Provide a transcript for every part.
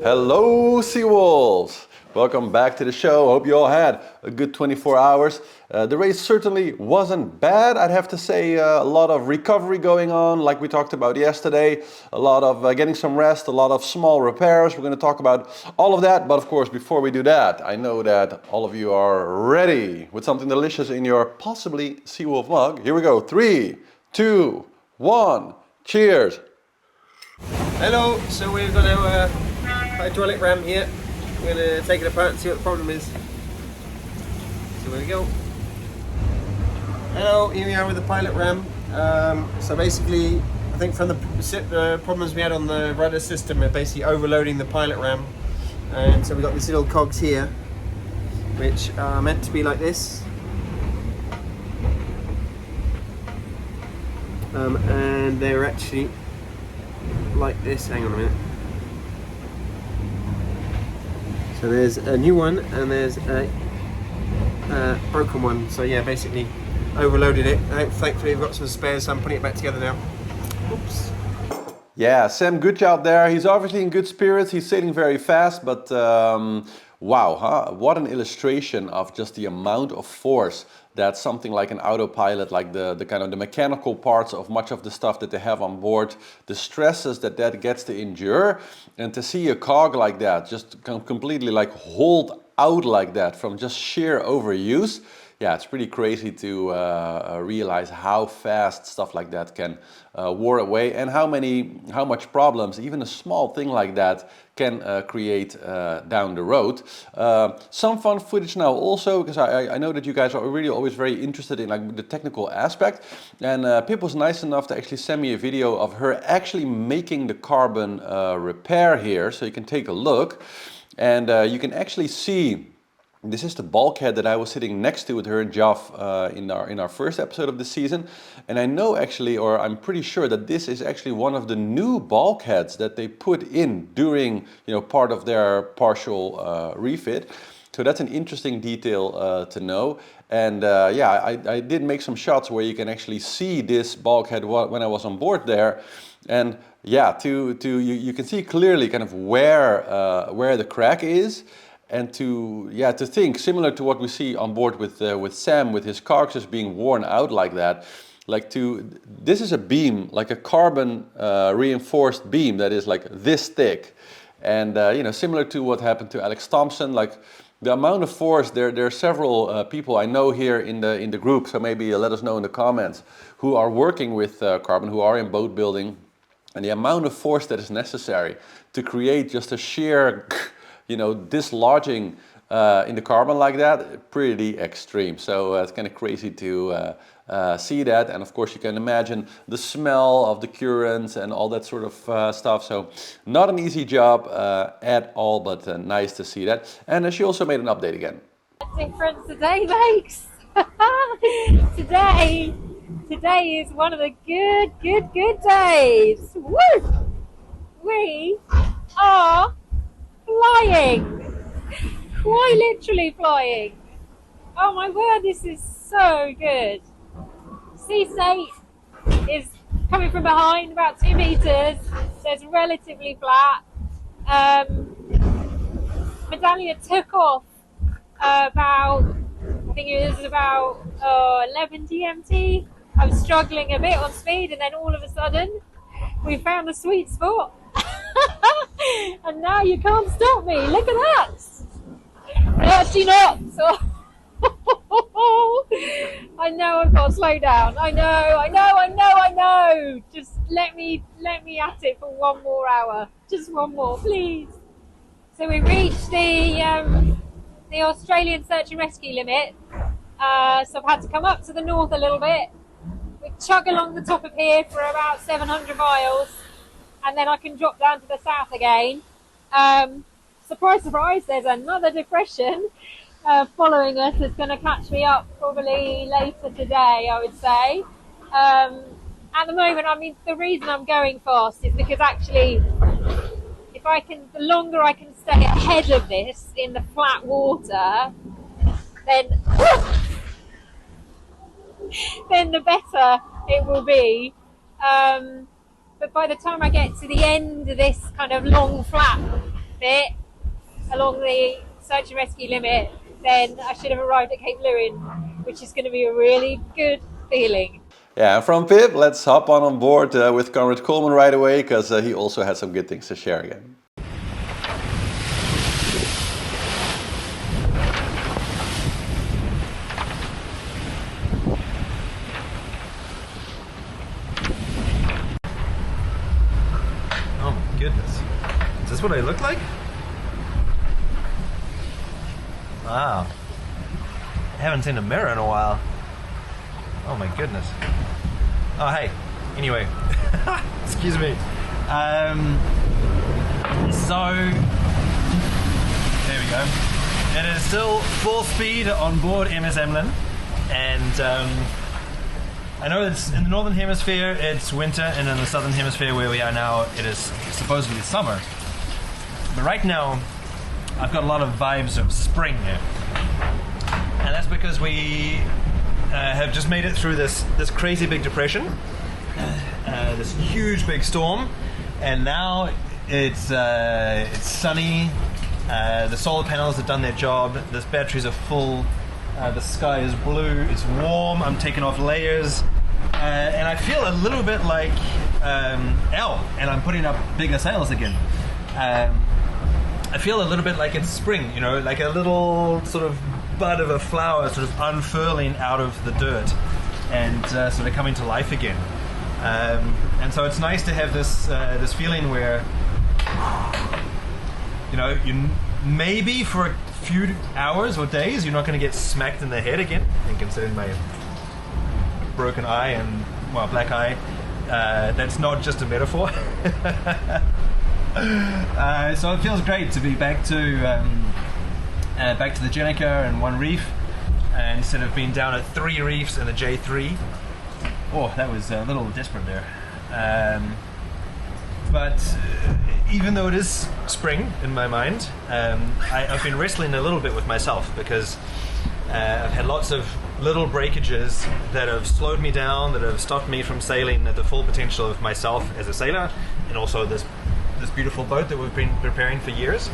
Hello Seawolves! Welcome back to the show. Hope you all had a good 24 hours. The race certainly wasn't bad, I'd have to say. A lot of recovery going on, like we talked about yesterday. A lot of getting some rest, a lot of small repairs. We're going to talk about all of that. But of course, before we do that, I know that all of you are ready with something delicious in your possibly Seawolf mug. Here we go. 3, 2, 1. Cheers! Hello, so we're going to hydraulic ram here. We're going to take it apart and see what the problem is. So there we go. Hello, here we are with the pilot ram. So basically, I think from the problems we had on the rudder system, we're basically overloading the pilot ram. And so we've got these little cogs here, which are meant to be like this. And they're actually like this. Hang on a minute. So there's a new one and there's a broken one. So yeah, basically overloaded it. Thankfully we've got some spares, so I'm putting it back together now. Oops. Yeah, Sam, good job there. He's obviously in good spirits. He's sailing very fast, but wow, huh? What an illustration of just the amount of force that something like an autopilot, like the kind of the mechanical parts of much of the stuff that they have on board, the stresses that gets to endure, and to see a cog like that just completely like hold out like that from just sheer overuse. Yeah, it's pretty crazy to realize how fast stuff like that can wear away, and how much problems even a small thing like that can create down the road. Some fun footage now also, because I know that you guys are really always very interested in like the technical aspect, and Pip was nice enough to actually send me a video of her actually making the carbon repair here, so you can take a look, and you can actually see. This is the bulkhead that I was sitting next to with her and Geoff in our first episode of the season. And I know actually, or I'm pretty sure that this is actually one of the new bulkheads that they put in during, part of their partial refit. So that's an interesting detail to know. And yeah, I did make some shots where you can actually see this bulkhead when I was on board there. And yeah, you can see clearly kind of where the crack is. And to think, similar to what we see on board with Sam, with his carcass being worn out like that, this is a beam, like a carbon reinforced beam that is like this thick. And similar to what happened to Alex Thompson, like the amount of force, there are several people I know here in the group, so maybe let us know in the comments, who are working with carbon, who are in boat building, and the amount of force that is necessary to create just a sheer dislodging in the carbon like that, pretty extreme. So it's kind of crazy to see that. And of course you can imagine the smell of the currents and all that sort of stuff. So not an easy job at all, but nice to see that. And she also made an update again. Different today, makes. Today is one of the good days. Woo! We are flying, quite literally flying. Oh my word, this is so good. Sea state is coming from behind about 2 meters, so it's relatively flat. Medallion took off about 11 GMT. I was struggling a bit on speed, and then all of a sudden we found the sweet spot. And now you can't stop me. Look at that. Actually not. So I know I've got to slow down. I know. Just let me at it for 1 more hour. Just 1 more, please. So we reached the Australian search and rescue limit. So I've had to come up to the north a little bit. We chug along the top of here for about 700 miles. And then I can drop down to the south again. Surprise, surprise, there's another depression following us. It's going to catch me up probably later today, I would say. At the moment, I mean, the reason I'm going fast is because actually, the longer I can stay ahead of this in the flat water, then the better it will be. But by the time I get to the end of this kind of long flat bit along the search and rescue limit, then I should have arrived at Cape Leeuwin, which is going to be a really good feeling. Yeah, and from Pip, let's hop on board with Conrad Coleman right away, because he also had some good things to share again. Oh my goodness. Is this what I look like? Wow. I haven't seen a mirror in a while. Oh my goodness. Oh hey. Anyway. Excuse me. So there we go. It is still full speed on board MS Emlyn, and I know it's in the northern hemisphere it's winter, and in the southern hemisphere where we are now it is supposedly summer. But right now I've got a lot of vibes of spring here, and that's because we have just made it through this crazy big depression, this huge big storm, and now it's sunny. The solar panels have done their job. The batteries are full. The sky is blue. It's warm. I'm taking off layers, and I feel a little bit like Elle, and I'm putting up bigger sails again. I feel a little bit like it's spring, you know, like a little sort of bud of a flower sort of unfurling out of the dirt and sort of coming to life again. And so it's nice to have this feeling where, you know, you maybe for a few hours or days you're not going to get smacked in the head again. And considering my broken eye and, well, black eye, that's not just a metaphor. So it feels great to be back to the Jenica and one reef, instead of being down at 3 reefs in the J3. Oh, that was a little desperate there. But even though it is spring in my mind, I've been wrestling a little bit with myself, because I've had lots of little breakages that have slowed me down, that have stopped me from sailing at the full potential of myself as a sailor, and also this beautiful boat that we've been preparing for years.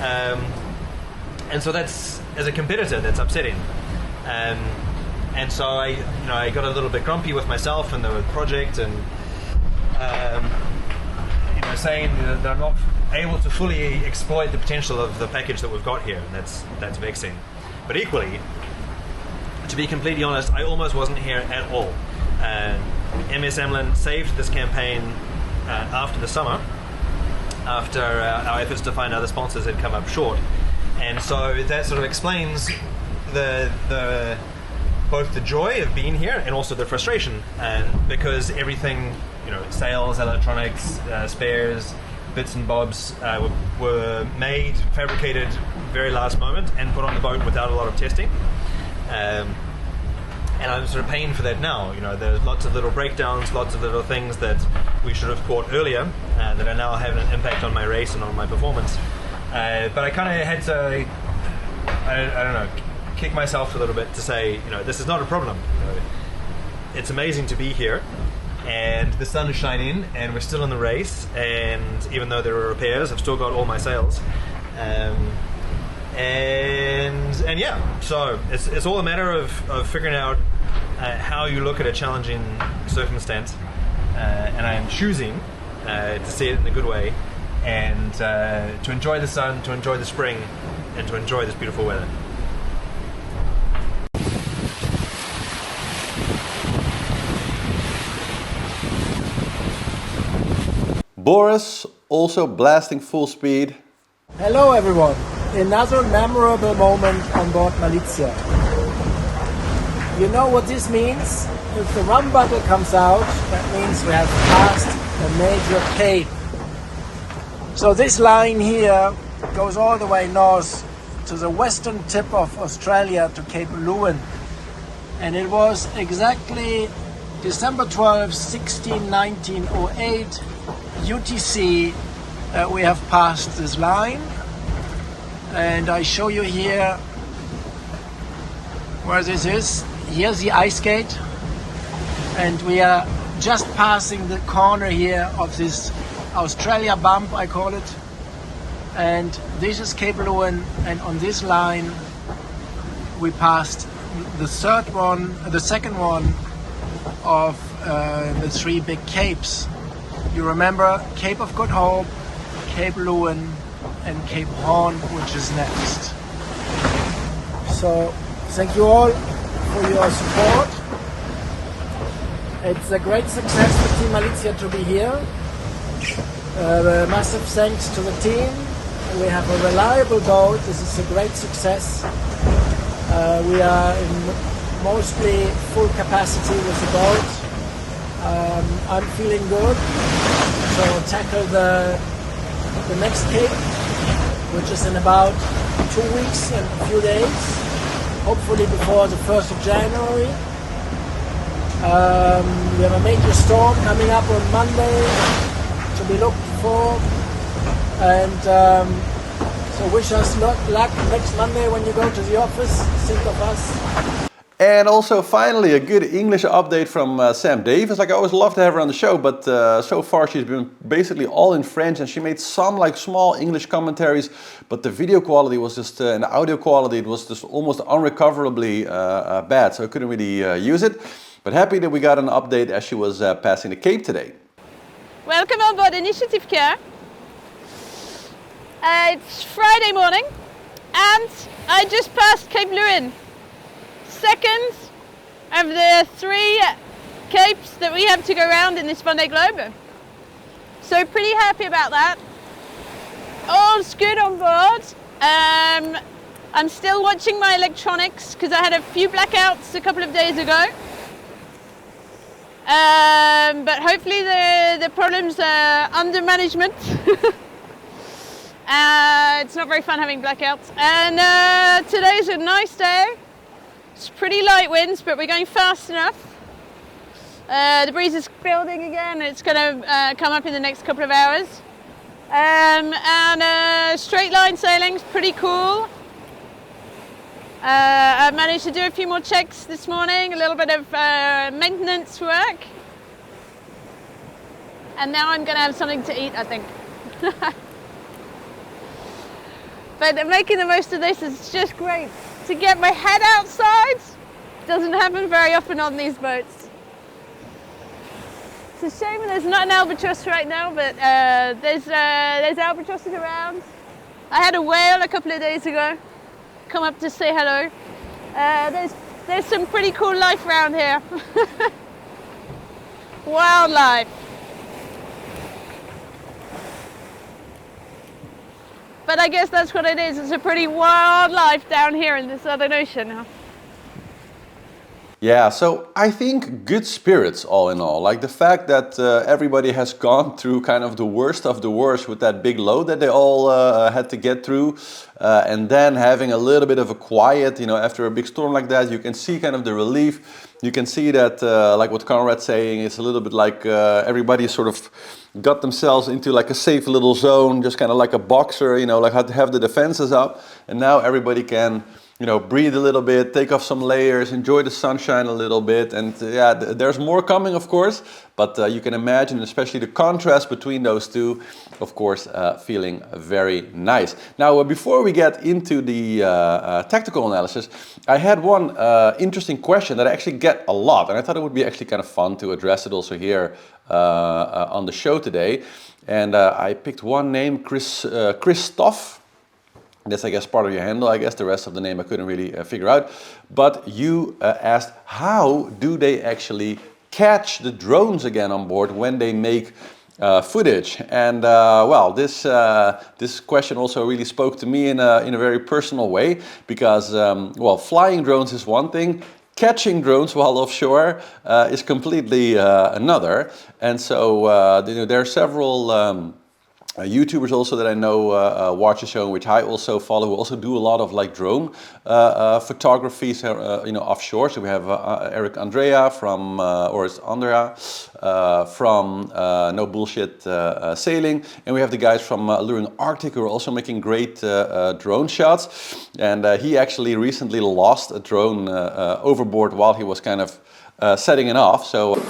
And so that's, as a competitor, that's upsetting. And so I got a little bit grumpy with myself and the project, and saying that I'm not able to fully exploit the potential of the package that we've got here, and that's vexing. But equally, to be completely honest, I almost wasn't here at all. MS Emlyn saved this campaign after the summer, after our efforts to find other sponsors had come up short, and so that sort of explains the both the joy of being here and also the frustration, because everything, you know, sales, electronics, spares, bits and bobs were made, fabricated very last moment and put on the boat without a lot of testing. And I'm sort of paying for that now. You know, there's lots of little breakdowns, lots of little things that we should have caught earlier that are now having an impact on my race and on my performance. But I kind of had to, I don't know, kick myself a little bit to say, you know, this is not a problem. You know, it's amazing to be here, and the sun is shining, and we're still in the race. And even though there are repairs, I've still got all my sails. And yeah, so it's all a matter of figuring out how you look at a challenging circumstance, and I am choosing to see it in a good way, and to enjoy the sun, to enjoy the spring, and to enjoy this beautiful weather. Boris, also blasting full speed. Hello everyone, another memorable moment on board Malizia. You know what this means? If the rum bottle comes out, that means we have passed a major cape. So this line here goes all the way north to the western tip of Australia, to Cape Leeuwin. And it was exactly December 12, 1908, UTC, we have passed this line. And I show you here where this is. Here's the ice gate. And we are just passing the corner here of this Australia bump, I call it. And this is Cape Leeuwin, and on this line we passed the second one of the three big capes. You remember Cape of Good Hope, Cape Leeuwin, and Cape Horn, which is next. So thank you all for your support. It's a great success for Team Malizia to be here. Massive thanks to the team. We have a reliable boat. This is a great success. We are in mostly full capacity with the boat. I'm feeling good. So we'll tackle the next cape, which is in about 2 weeks and a few days, hopefully before the 1st of January. We have a major storm coming up on Monday to be looked for, and so wish us luck next Monday when you go to the office. Think of us. And also finally a good English update from Sam Davis. Like, I always love to have her on the show, but so far she's been basically all in French, and she made some like small English commentaries, but the video quality was just, and the audio quality, it was just almost unrecoverably bad, so I couldn't really use it. But happy that we got an update as she was passing the Cape today. Welcome on board Initiative-Coeur. It's Friday morning and I just passed Cape Leeuwin. Second of the 3 capes that we have to go around in this Vendeeglobe. So pretty happy about that. All's good on board. I'm still watching my electronics because I had a few blackouts a couple of days ago. But hopefully the problems are under management. It's not very fun having blackouts. And today's a nice day. It's pretty light winds, but we're going fast enough. The breeze is building again. It's going to come up in the next couple of hours. And straight line sailing's pretty cool. I managed to do a few more checks this morning, a little bit of maintenance work. And now I'm going to have something to eat, I think. But making the most of this is just great. To get my head outside doesn't happen very often on these boats. It's a shame there's not an albatross right now, but there's albatrosses around. I had a whale a couple of days ago come up to say hello. There's some pretty cool life around here. Wildlife. But I guess that's what it is. It's a pretty wild life down here in the Southern Ocean. Yeah, so I think good spirits all in all. Like the fact that everybody has gone through kind of the worst of the worst with that big load that they all had to get through. And then having a little bit of a quiet, you know, after a big storm like that, you can see kind of the relief. You can see that, like what Conrad's saying, it's a little bit like everybody sort of got themselves into like a safe little zone, just kind of like a boxer, you know, like had to have the defenses up. And now everybody can, you know, breathe a little bit, take off some layers, enjoy the sunshine a little bit. And yeah, there's more coming, of course, but you can imagine, especially the contrast between those two, of course, feeling very nice. Now, before we get into the tactical analysis, I had one interesting question that I actually get a lot, and I thought it would be actually kind of fun to address it also here on the show today. And I picked one name, Christophe. That's, I guess, part of your handle. I guess the rest of the name I couldn't really figure out. But you asked, how do they actually catch the drones again on board when they make footage? And well, this question also really spoke to me in a very personal way, because well, flying drones is one thing. Catching drones while offshore is completely another. And so there are several YouTubers also that I know watch the show, which I also follow, who also do a lot of like drone photography, offshore. So we have Eric Andrea from, or it's Andrea from No Bullshit Sailing, and we have the guys from Leeuwin Arctic who are also making great drone shots. And he actually recently lost a drone overboard while he was kind of setting it off. So.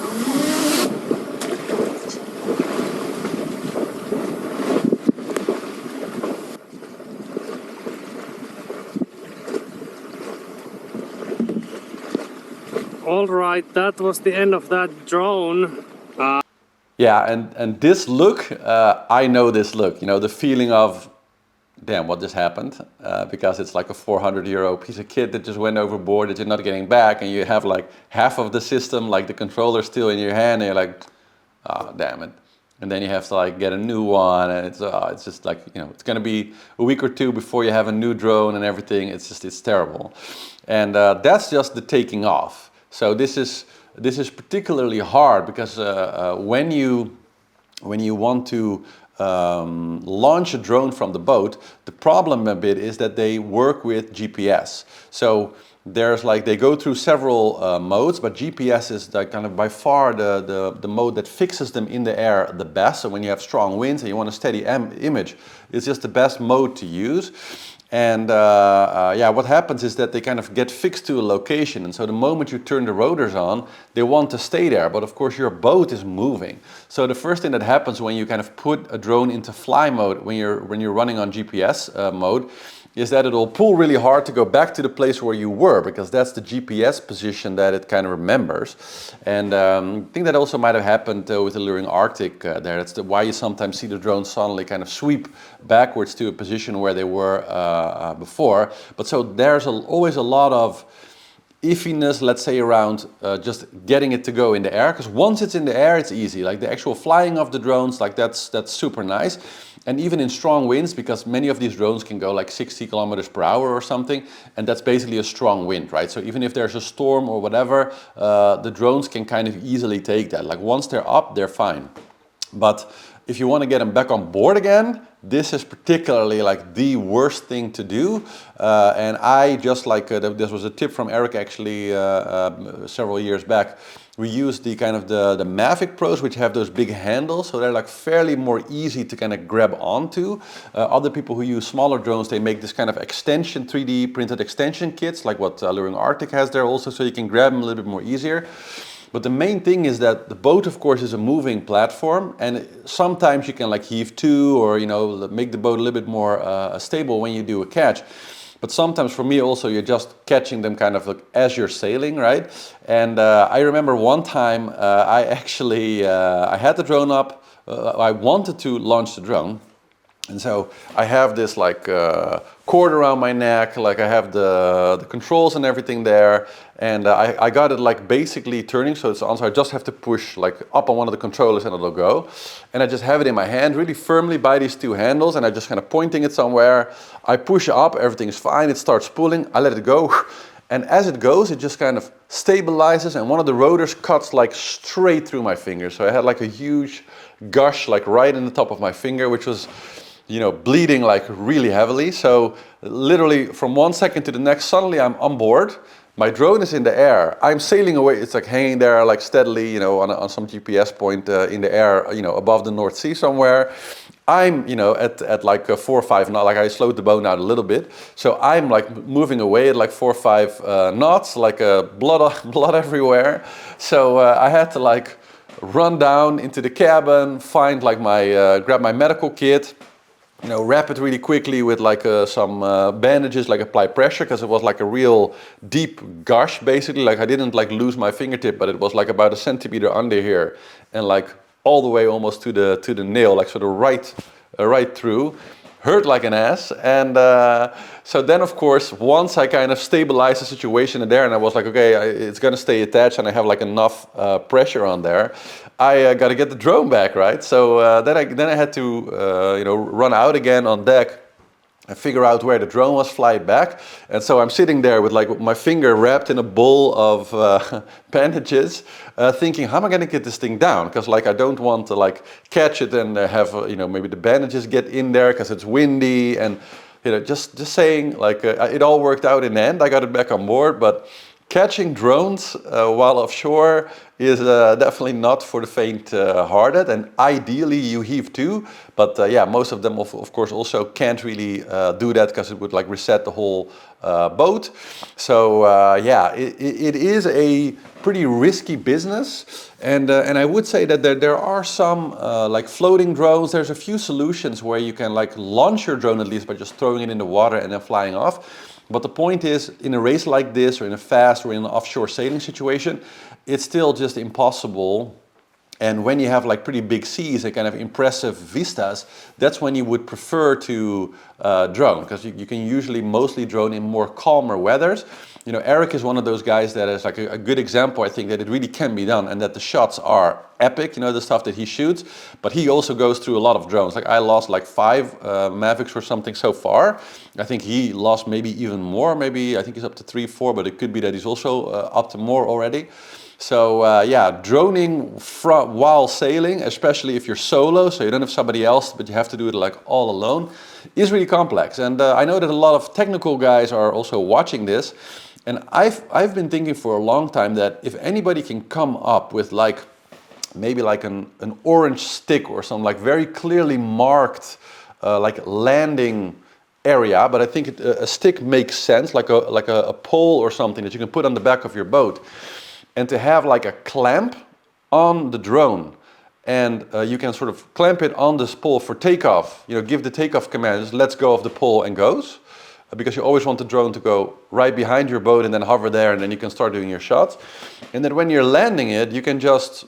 All right, that was the end of that drone. Yeah, and this look, I know this look, you know, the feeling of, damn, what just happened? Because it's like a 400 euro piece of kit that just went overboard that you're not getting back, and you have like half of the system, like the controller still in your hand, and you're like, oh, damn it. And then you have to like get a new one, and it's just like, you know, it's gonna be a week or two before you have a new drone and everything. It's terrible. And that's just the taking off. So this is particularly hard because when you want to launch a drone from the boat, the problem a bit is that they work with GPS. So there's like, they go through several modes, but GPS is like kind of by far the mode that fixes them in the air the best. So when you have strong winds and you want a steady image, it's just the best mode to use. And yeah, what happens is that they kind of get fixed to a location, and so the moment you turn the rotors on, they want to stay there, but of course your boat is moving. So the first thing that happens when you kind of put a drone into fly mode, when you're running on GPS mode, is that it'll pull really hard to go back to the place where you were, because that's the GPS position that it kind of remembers. And I think that also might have happened with the Leeuwin Arctic there. That's why you sometimes see the drone suddenly kind of sweep backwards to a position where they were before. But so there's always a lot of iffiness, let's say, around just getting it to go in the air, because once it's in the air, it's easy. Like the actual flying of the drones, like that's super nice. And even in strong winds, because many of these drones can go like 60 kilometers per hour or something, and that's basically a strong wind, right? So even if there's a storm or whatever, the drones can kind of easily take that. Like once they're up, they're fine. But if you want to get them back on board again, this is particularly like the worst thing to do. And I just like, this was a tip from Eric actually several years back. We use the kind of the Mavic Pros, which have those big handles, so they're like fairly more easy to kind of grab onto. Other people who use smaller drones, they make this kind of extension, 3D printed extension kits, like what Leeuwin Arctic has there also, so you can grab them a little bit more easier. But the main thing is that the boat, of course, is a moving platform, and sometimes you can like heave to, or, you know, make the boat a little bit more stable when you do a catch. But sometimes for me also, you're just catching them kind of like as you're sailing, right? And I remember one time I actually, I had the drone up, I wanted to launch the drone. And so I have this like cord around my neck, like I have the controls and everything there. And I got it like basically turning, so it's on, so I just have to push like up on one of the controllers and it'll go. And I just have it in my hand really firmly by these two handles, and I just kind of pointing it somewhere. I push up, everything's fine, it starts pulling, I let it go. And as it goes, it just kind of stabilizes, and one of the rotors cuts like straight through my finger. So I had like a huge gush like right in the top of my finger, which was, you know, bleeding like really heavily. So literally from 1 second to the next, suddenly I'm on board. My drone is in the air. I'm sailing away. It's like hanging there like steadily, you know, on some GPS point in the air, you know, above the North Sea somewhere. I'm, you know, at like 4 or 5 knots, like I slowed the boat down a little bit. So I'm like moving away at like 4 or 5 knots, like blood everywhere. So I had to like run down into the cabin, find like grab my medical kit, you know, wrap it really quickly with like some bandages, like apply pressure, because it was like a real deep gush basically. Like I didn't like lose my fingertip, but it was like about 1 centimeter under here, and like all the way almost to the nail, like sort of right through. Hurt like an ass. And so then of course, once I kind of stabilized the situation in there, and I was like, okay, it's gonna stay attached, and I have like enough pressure on there, I got to get the drone back, right? So then I had to, you know, run out again on deck, and figure out where the drone was, fly it back. And so I'm sitting there with like my finger wrapped in a bowl of bandages, thinking, how am I going to get this thing down? Because like I don't want to like catch it and have maybe the bandages get in there because it's windy, and just saying like it all worked out in the end. I got it back on board, but catching drones while offshore is definitely not for the faint-hearted, and ideally you heave too, but yeah, most of them of course also can't really do that because it would like reset the whole boat. So yeah, it is a pretty risky business, and I would say that there are some like floating drones. There's a few solutions where you can like launch your drone at least by just throwing it in the water and then flying off. But the point is, in a race like this, or in a fast, or in an offshore sailing situation, it's still just impossible. And when you have like pretty big seas and kind of impressive vistas, that's when you would prefer to drone, because you can usually mostly drone in more calmer weathers. Eric is one of those guys that is like a good example, I think, that it really can be done, and that the shots are epic, the stuff that he shoots. But he also goes through a lot of drones. Like I lost like 5 Mavics or something so far. I think he lost maybe even more. Maybe I think he's up to 3, 4, but it could be that he's also up to more already. So yeah, droning while sailing, especially if you're solo, so you don't have somebody else, but you have to do it like all alone, is really complex. And I know that a lot of technical guys are also watching this. And I've been thinking for a long time that if anybody can come up with like maybe like an orange stick or some like very clearly marked like landing area, but I think a stick makes sense, like a pole or something that you can put on the back of your boat, and to have like a clamp on the drone, and you can sort of clamp it on this pole for takeoff. Give the takeoff command, just lets go of the pole and goes. Because you always want the drone to go right behind your boat and then hover there, and then you can start doing your shots. And then when you're landing it, you can just,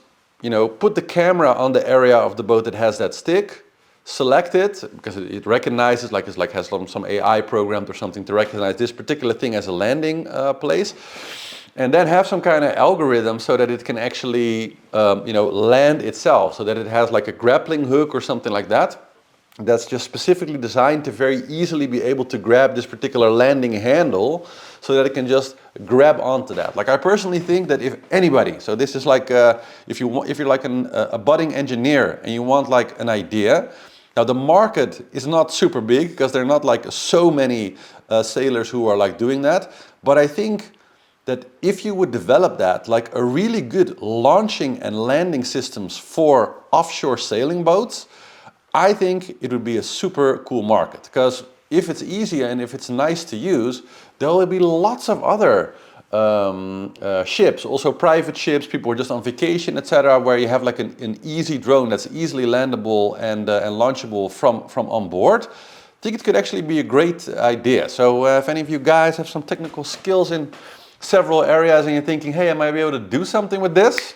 put the camera on the area of the boat that has that stick, select it, because it recognizes, like it has some AI programmed or something to recognize this particular thing as a landing place. And then have some kind of algorithm so that it can actually, land itself, so that it has like a grappling hook or something like that. That's just specifically designed to very easily be able to grab this particular landing handle so that it can just grab onto that. Like I personally think that if anybody, so this is like if you're like a budding engineer and you want like an idea. Now the market is not super big because there are not like so many sailors who are like doing that. But I think that if you would develop that, like a really good launching and landing systems for offshore sailing boats, I think it would be a super cool market, because if it's easy and if it's nice to use, there will be lots of other ships, also private ships, people who are just on vacation, etc., where you have like an easy drone that's easily landable and launchable from on board. I think it could actually be a great idea. So if any of you guys have some technical skills in several areas and you're thinking, hey, I might be able to do something with this,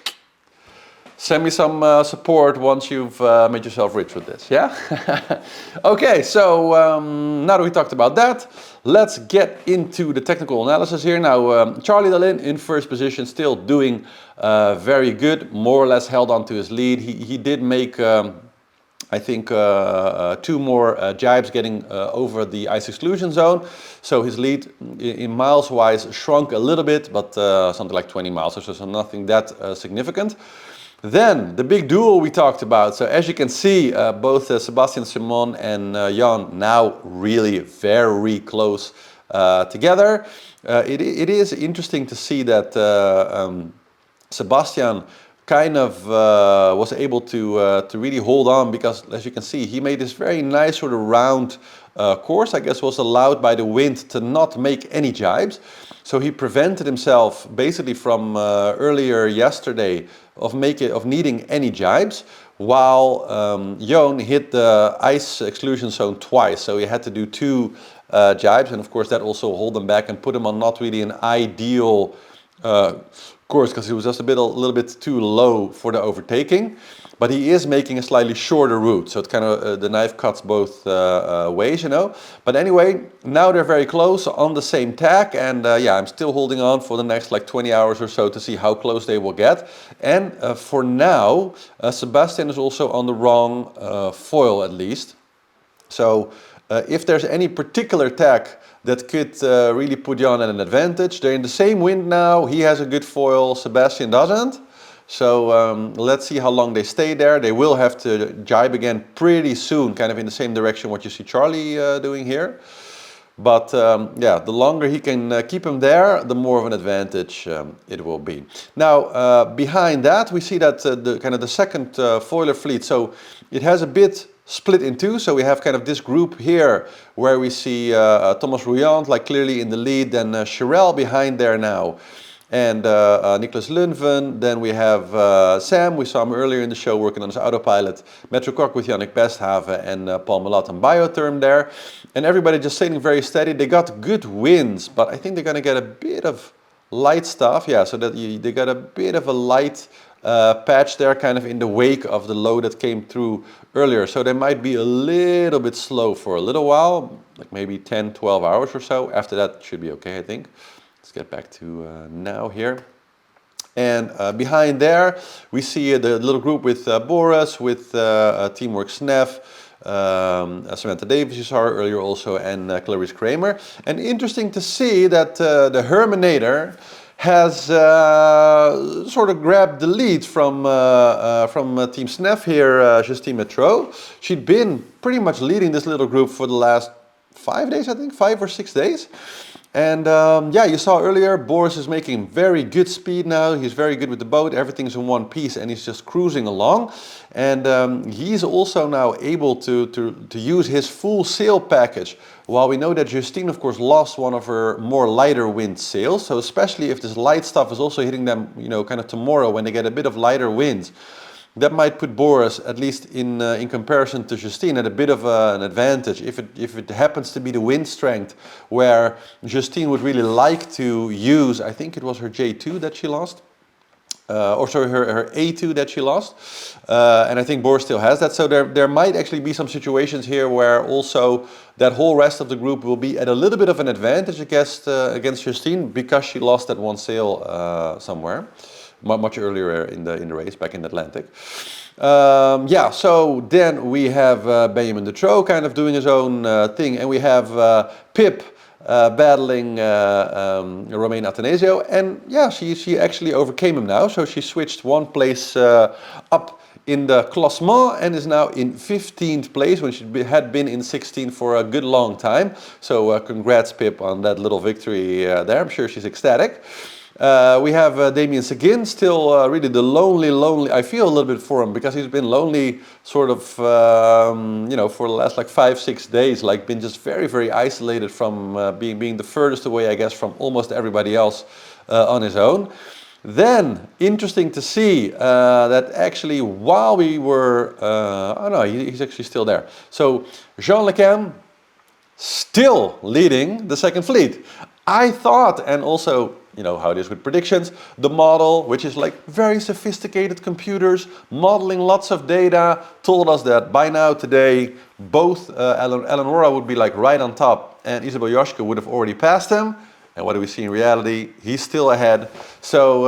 send me some support once you've made yourself rich with this, yeah? Okay, so now that we talked about that, let's get into the technical analysis here. Now, Charlie Dahlin in first position, still doing very good, more or less held on to his lead. He did make, I think, 2 more jibes getting over the ice exclusion zone. So his lead in miles-wise shrunk a little bit, but something like 20 miles or so nothing that significant. Then the big duel we talked about. So as you can see, both Sebastian Simon and Jan now really very close together. It is interesting to see that Sebastian kind of was able to really hold on, because as you can see, he made this very nice sort of round course. I guess was allowed by the wind to not make any jibes. So he prevented himself basically from earlier yesterday of needing any jibes, while Jon hit the ice exclusion zone twice. So he had to do 2 jibes, and of course that also hold him back and put him on not really an ideal course, because he was just a little bit too low for the overtaking. But he is making a slightly shorter route, so it's kind of the knife cuts both ways, you know. But anyway, now they're very close on the same tack, and yeah, I'm still holding on for the next like 20 hours or so to see how close they will get. And for now, Sebastian is also on the wrong foil at least. So if there's any particular tag that could really put you on at an advantage. They're in the same wind now. He has a good foil, Sebastian doesn't. So let's see how long they stay there. They will have to jibe again pretty soon, kind of in the same direction what you see Charlie doing here. But yeah, the longer he can keep him there, the more of an advantage it will be. Now, behind that, we see that the kind of the second foiler fleet. So it has a bit split in two. So we have kind of this group here where we see Thomas Rouillant like clearly in the lead, then Sherelle behind there now, and Nicholas Leeuwin. Then we have Sam, we saw him earlier in the show working on his autopilot, Metro Kok with Yannick Besthave and Paul Malat and Biotherm there. And everybody just sailing very steady. They got good winds, but I think they're going to get a bit of light stuff. Yeah, so that they got a bit of a light patch there kind of in the wake of the low that came through earlier. So they might be a little bit slow for a little while, like maybe 10, 12 hours or so. After that, it should be okay, I think. Let's get back to now here. And behind there, we see the little group with Boris, with Teamwork Snef, Samantha Davis you saw earlier also, and Clarice Kramer. And interesting to see that the Herminator has sort of grabbed the lead from Team Snef here, Justine Metro. She'd been pretty much leading this little group for the last 5 days, I think, 5 or 6 days. And yeah, you saw earlier, Boris is making very good speed now. He's very good with the boat. Everything's in one piece and he's just cruising along. And he's also now able to use his full sail package. While we know that Justine, of course, lost one of her more lighter wind sails. So especially if this light stuff is also hitting them, you know, kind of tomorrow when they get a bit of lighter winds, that might put Boris, at least in comparison to Justine, at a bit of an advantage. If it happens to be the wind strength where Justine would really like to use, I think it was her J2 that she lost, or sorry, her A2 that she lost, and I think Boris still has that. So there might actually be some situations here where also that whole rest of the group will be at a little bit of an advantage against Justine because she lost that one sail somewhere much earlier in the race back in the Atlantic. Yeah, so then we have Benjamin Dutroux kind of doing his own thing, and we have Pip battling Romain Atanasio, and yeah, she actually overcame him now, so she switched one place up in the classement and is now in 15th place when she had been in 16th for a good long time. So congrats Pip on that little victory there. I'm sure she's ecstatic. We have Damien Seguin, still really the lonely, I feel a little bit for him because he's been lonely sort of, you know, for the last like 5-6 days, like been just very isolated from being the furthest away, I guess, from almost everybody else on his own. Then, interesting to see that actually while we were, oh no, he's actually still there. So, Jean Le Cam still leading the second fleet. I thought, and also, you know how it is with predictions, the model, which is like very sophisticated computers, modeling lots of data, told us that by now today, both Eleonora would be like right on top and Isabel Joschke would have already passed him. And what do we see in reality? He's still ahead. So,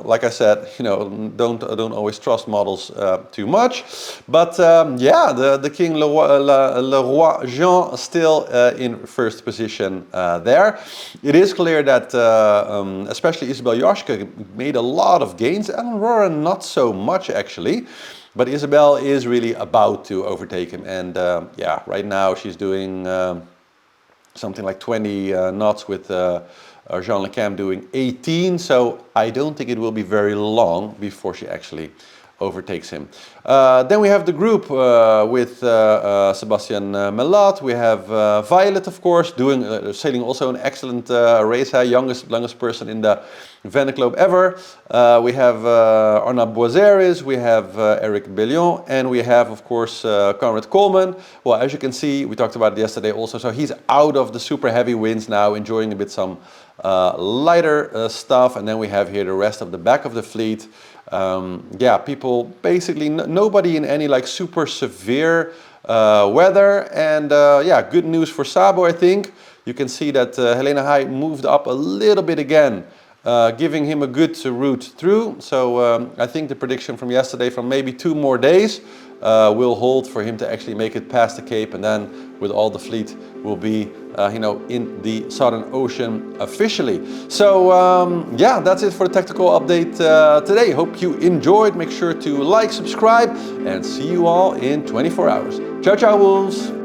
like I said, you know, don't always trust models too much. But yeah, the King Le Roi Jean still in first position there. It is clear that especially Isabel Joschke made a lot of gains, and Aurora not so much actually. But Isabel is really about to overtake him, and yeah, right now she's doing something like 20 knots with Jean Le Cam doing 18, so I don't think it will be very long before she actually overtakes him. Then we have the group with Sebastian Melat. We have Violet, of course, doing sailing also an excellent race, youngest person in the Vendeeglobe ever. We have Arnaud Boiseris, we have Eric Bellion, and we have, of course, Conrad Coleman. Well, as you can see, we talked about it yesterday also, so he's out of the super heavy winds now, enjoying a bit some lighter stuff. And then we have here the rest of the back of the fleet. Yeah, people basically nobody in any like super severe weather, and yeah, good news for Sabo. I think you can see that Helena Hai moved up a little bit again, giving him a good route through. So I think the prediction from yesterday, from maybe 2 more days, will hold for him to actually make it past the Cape, and then with all the fleet will be in the Southern Ocean officially. So yeah, that's it for the tactical update today. Hope you enjoyed. Make sure to like, subscribe, and see you all in 24 hours. Ciao, ciao, wolves.